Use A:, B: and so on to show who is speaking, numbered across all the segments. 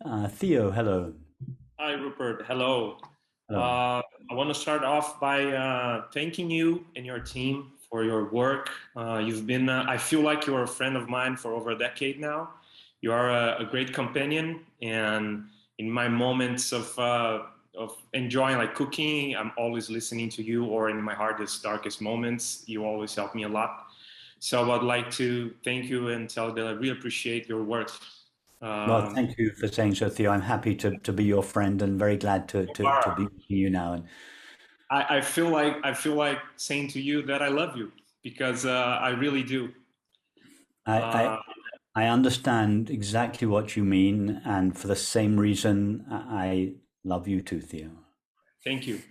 A: Theo, hello.
B: Hi, Rupert. Hello.
A: Hello.
B: I want to start off by thanking you and your team for your work. I feel like you're a friend of mine for over a decade now. You are a great companion, and in my moments of enjoying like cooking, I'm always listening to you, or in my hardest, darkest moments, you always help me a lot. So I would like to thank you and tell that I really appreciate your work.
A: Well,
B: Um,
A: thank you for saying so, Theo. I'm happy to be your friend and very glad to be with you now. And
B: I feel like saying to you that I love you because I really do.
A: I, I
B: Uh,
A: I understand exactly what you mean, and for the same reason, I love you too, Theo.
B: Thank you.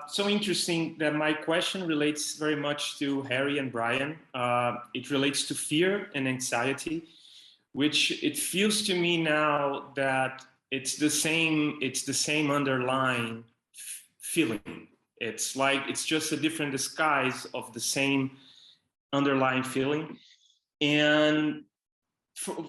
B: So interesting that my question relates very much to Harry and Brian. It relates to fear and anxiety, which it feels to me now that it's the same underlying feeling. It's like it's just a different disguise of the same underlying feeling. And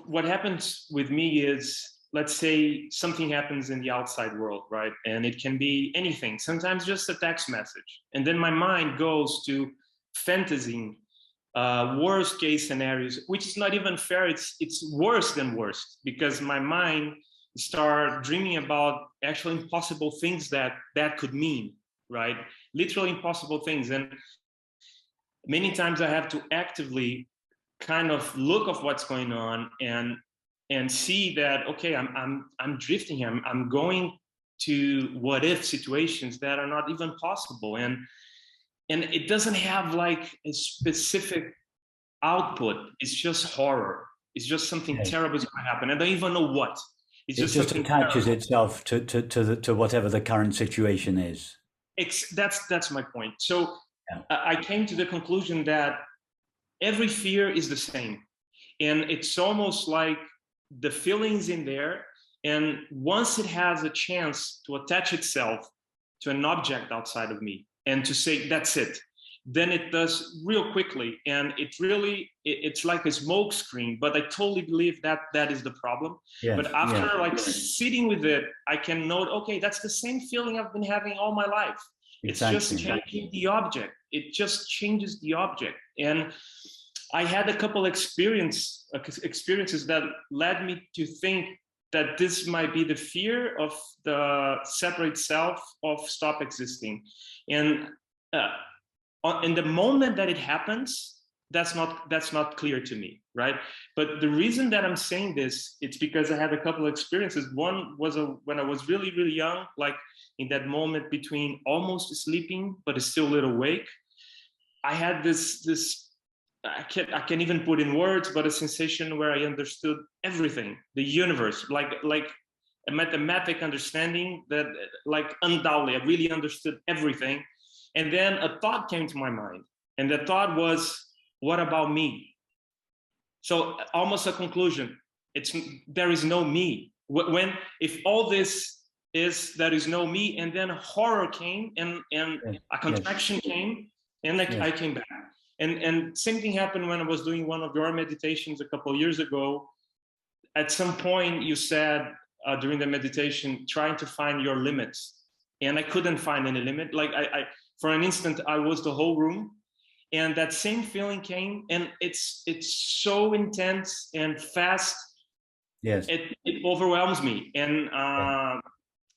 B: what happens with me is, let's say something happens in the outside world, right? And it can be anything, sometimes just a text message. And then my mind goes to fantasizing worst case scenarios, which is not even fair. It's worse than worst because my mind start dreaming about actual impossible things that could mean, right? Literally impossible things. And many times I have to actively kind of look of what's going on and see that okay, I'm drifting here. I'm going to what if situations that are not even possible, and it doesn't have like a specific output. It's just horror. It's just something
A: Yes.
B: terrible is going to happen. I don't even know what. It's
A: It
B: just
A: just
B: something
A: attaches
B: terrible.
A: itself to whatever the current situation is.
B: That's my point. So
A: Yeah.
B: I came to the conclusion that every fear is the same, and it's almost like the feelings in there, and once it has a chance to attach itself to an object outside of me and to say that's it, then it does real quickly, and it's like a smoke screen. But I totally believe that that is the problem. But
A: Yes.
B: after
A: Yes.
B: like sitting with it, I can note, okay, that's the same feeling I've been having all my life. It's just
A: Exactly.
B: changing the object. It just changes the object. And I had a couple experiences that led me to think that this might be the fear of the separate self of stop existing. And uh, in the moment that it happens, that's not clear to me, right? But the reason that I'm saying this, it's because I had a couple of experiences. One was when I was really really young, like in that moment between almost sleeping but still a little awake. I had this I can't even put in words, but a sensation where I understood everything, the universe, like a mathematic understanding that like undoubtedly I really understood everything. And then a thought came to my mind, and the thought was, what about me? So almost a conclusion. It's there is no me. When if all this is there is no me, and then horror came and
A: Yes.
B: a
A: Yes.
B: contraction came, and like
A: Yes.
B: I came back. And same thing happened when I was doing one of your meditations a couple of years ago. At some point, you said during the meditation, trying to find your limits, and I couldn't find any limit. Like I for an instant, I was the whole room, and that same feeling came, and it's so intense and fast.
A: Yes.
B: It overwhelms me, and
A: Yes.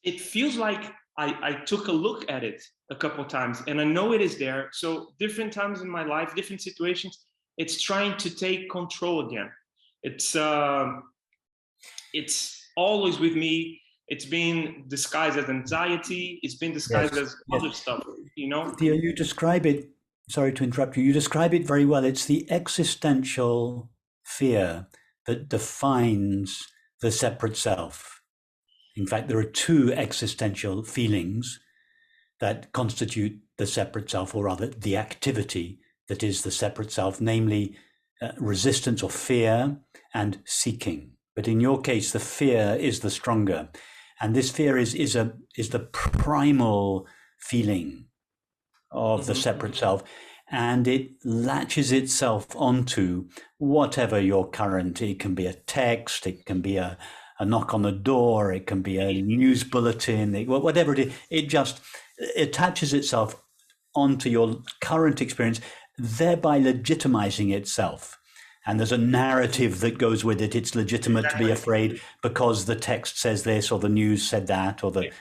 B: it feels like I took a look at it a couple of times, and I know it is there. So different times in my life, different situations, it's trying to take control again. It's it's always with me. It's been disguised as anxiety. It's been disguised
A: Yes.
B: as
A: Yes.
B: other stuff, you know.
A: Theo, you describe it, sorry to interrupt you, you describe it very well. It's the existential fear that defines the separate self. In fact, there are two existential feelings that constitute the separate self, or rather, the activity that is the separate self, namely resistance or fear and seeking. But in your case, the fear is the stronger. And this fear is the primal feeling of the
B: Mm-hmm.
A: separate self, and it latches itself onto whatever your current. It can be a text, it can be a knock on the door, it can be a news bulletin, whatever it is. It just attaches itself onto your current experience, thereby legitimizing itself. And there's a narrative that goes with it. It's legitimate to be afraid because the text says this, or the news said that, or the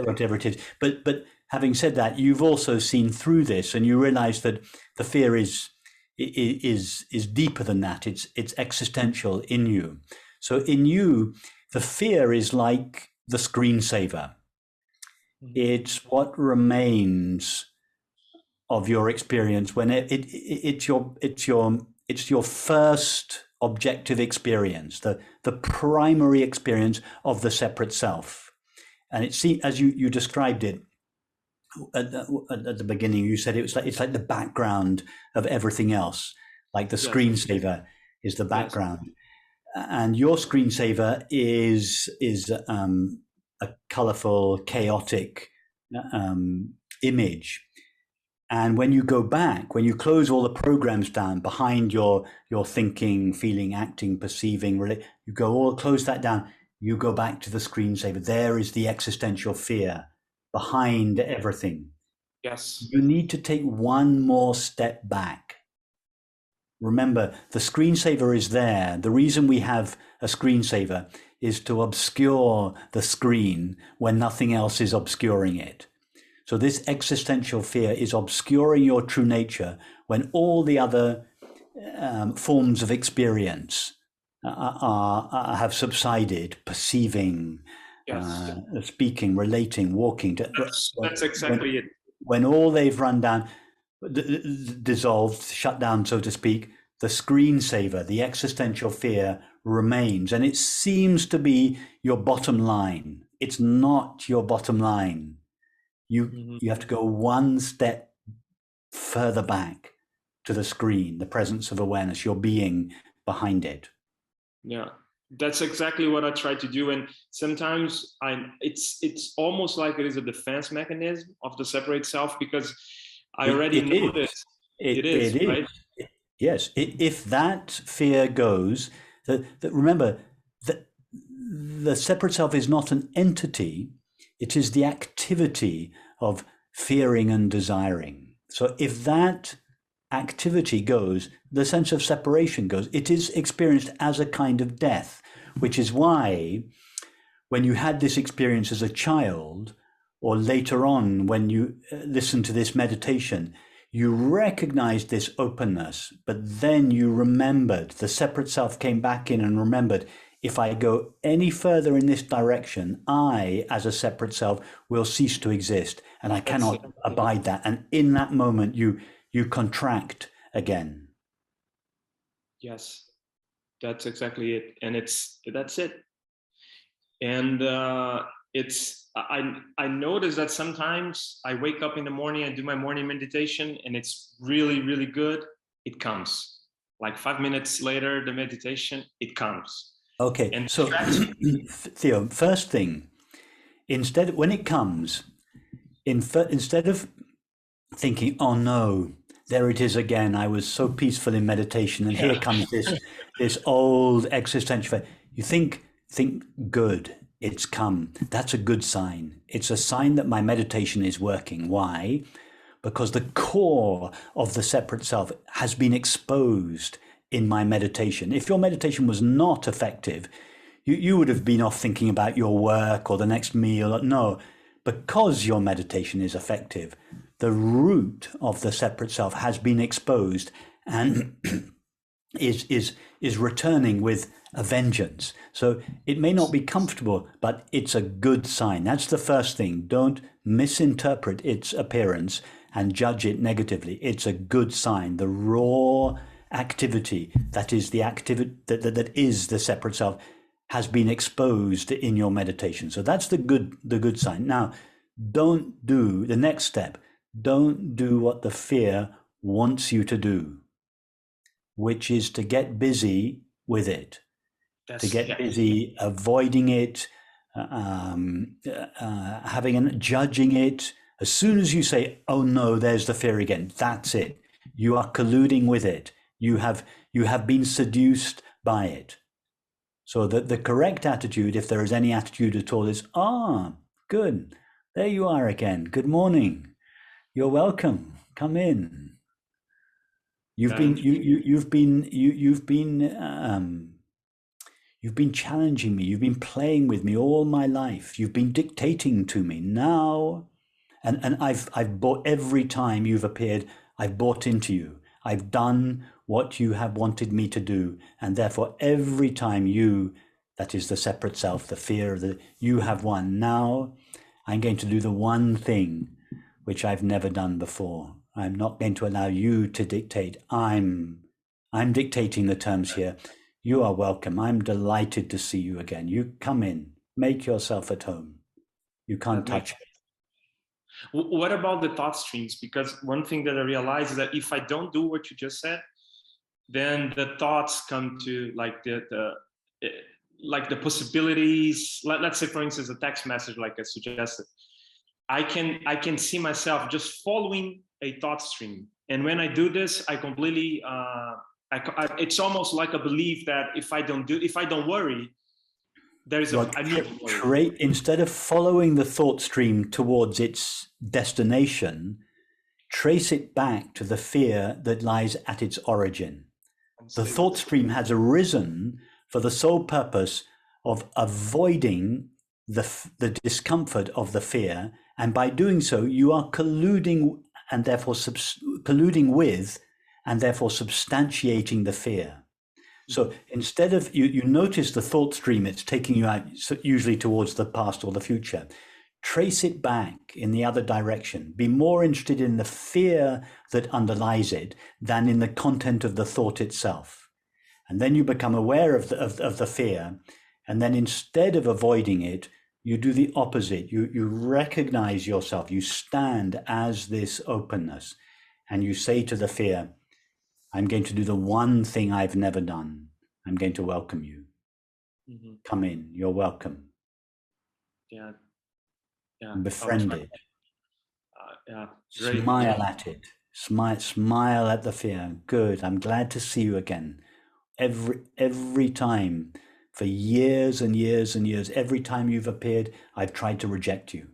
A: whatever it is. But having said that, you've also seen through this, and you realize that the fear is deeper than that. It's existential in you. So in you, the fear is like the screensaver. It's what remains of your experience when it's your first objective experience, the primary experience of the separate self. And it's, as you described it at the beginning, you said it's like the background of everything else, like the screensaver is the background. And your screensaver is a colorful, chaotic image. And when you go back, when you close all the programs down behind your thinking, feeling, acting, perceiving, you close that down, you go back to the screensaver. There is the existential fear behind everything.
B: Yes.
A: You need to take one more step back. Remember, the screensaver is there. The reason we have a screensaver is to obscure the screen when nothing else is obscuring it. So this existential fear is obscuring your true nature when all the other forms of experience have subsided, perceiving, speaking, relating, walking.
B: That's exactly it.
A: When all they've run down, dissolved, shut down, so to speak, the screensaver, the existential fear remains. And it seems to be your bottom line. It's not your bottom line. You have to go one step further back to the screen, the presence of awareness, your being behind it.
B: Yeah, that's exactly what I try to do. And sometimes it's almost like it is a defense mechanism of the separate self, because I already know this. It is, right?
A: Yes. If that fear goes, that remember that the separate self is not an entity. It is the activity of fearing and desiring. So if that activity goes, the sense of separation goes. It is experienced as a kind of death, which is why when you had this experience as a child, or later on when you listen to this meditation, you recognized this openness, but then you remembered, the separate self came back in and remembered, if I go any further in this direction, I, as a separate self, will cease to exist, and I cannot abide that. And in that moment, you contract again.
B: Yes, that's exactly it. And that's it. And I notice that sometimes I wake up in the morning and do my morning meditation, and it's really, really good. It comes. Like 5 minutes later, the meditation, it comes.
A: Okay, and so Theo, first thing, when it comes, instead of thinking, oh no, there it is again, I was so peaceful in meditation, and here comes this old existential fear, you think good, it's come. That's a good sign. It's a sign that my meditation is working. Why? Because the core of the separate self has been exposed in my meditation. If your meditation was not effective, you would have been off thinking about your work or the next meal. No, because your meditation is effective, the root of the separate self has been exposed and is returning with a vengeance. So it may not be comfortable, but it's a good sign. That's the first thing. Don't misinterpret its appearance and judge it negatively. It's a good sign. The raw activity that is the activity that is the separate self has been exposed in your meditation. So that's the good sign. Now, don't do the next step. Don't do what the fear wants you to do, which is to get busy with it, busy avoiding it, judging it. As soon as you say, oh no, there's the fear again, that's it. You are colluding with it. You have been seduced by it. So that the correct attitude, if there is any attitude at all, is, good. There you are again. Good morning. You're welcome. Come in. You've been challenging me. You've been playing with me all my life. You've been dictating to me now, and I've bought every time you've appeared. I've bought into you. I've done what you have wanted me to do, and therefore every time that is the separate self, the fear that you have won. Now I'm going to do the one thing which I've never done before. I'm not going to allow you to dictate. I'm dictating the terms here. You are welcome. I'm delighted to see you again. You come in, make yourself at home. You can't touch it.
B: What about the thought streams? Because one thing that I realized is that if I don't do what you just said, then the thoughts come to like the possibilities. Let's say, for instance, a text message, like I suggested. I can see myself just following a thought stream, and when I do this, I completely. It's almost like a belief that if I don't worry, there's
A: instead of following the thought stream towards its destination, trace it back to the fear that lies at its origin. The thought stream has arisen for the sole purpose of avoiding the discomfort of the fear, and by doing so, you are colluding and therefore colluding with, and therefore substantiating the fear. So instead of, you notice the thought stream, it's taking you out usually towards the past or the future. Trace it back in the other direction. Be more interested in the fear that underlies it than in the content of the thought itself. And then you become aware of the fear. And then instead of avoiding it, you do the opposite. You recognize yourself. You stand as this openness. And you say to the fear, I'm going to do the one thing I've never done. I'm going to welcome you. Mm-hmm. Come in. You're welcome.
B: Yeah.
A: Befriend it.
B: Great.
A: Smile at it. Smile at the fear. Good. I'm glad to see you again. Every time, for years and years and years, every time you've appeared, I've tried to reject you.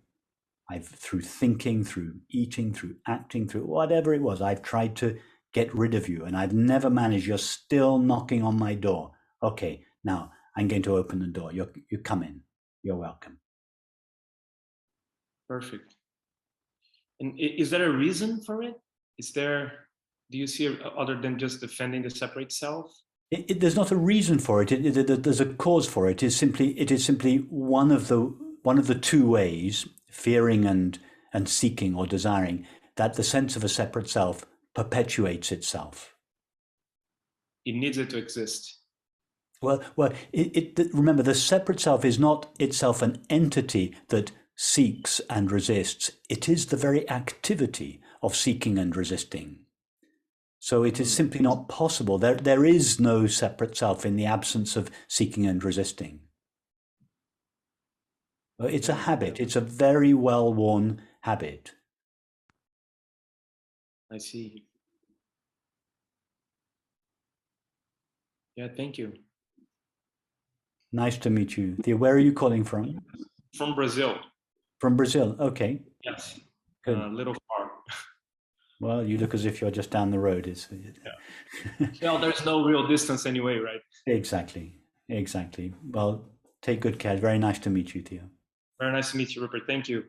A: Through thinking, through eating, through acting, through whatever it was, I've tried to get rid of you, and I've never managed. You're still knocking on my door. Okay, now I'm going to open the door. You come in. You're welcome.
B: Perfect. And is there a reason for it? Do you see other than just defending the separate self?
A: There's not a reason for it. There's a cause for it. It is simply one of the two ways, fearing and seeking or desiring, that the sense of a separate self perpetuates itself.
B: It needs it to exist.
A: Well, remember, the separate self is not itself an entity that seeks and resists. It is the very activity of seeking and resisting. So it is simply not possible. There is no separate self in the absence of seeking and resisting. It's a habit. It's a very well-worn habit.
B: I see. Yeah, thank you.
A: Nice to meet you. Where are you calling from?
B: From Brazil.
A: From Brazil, okay.
B: Yes,
A: good.
B: A little far.
A: Well, you look as if you're just down the road.
B: Yeah. Well, there's no real distance anyway, right?
A: Exactly. Well, take good care. Very nice to meet you, Theo.
B: Very nice to meet you, Rupert. Thank you.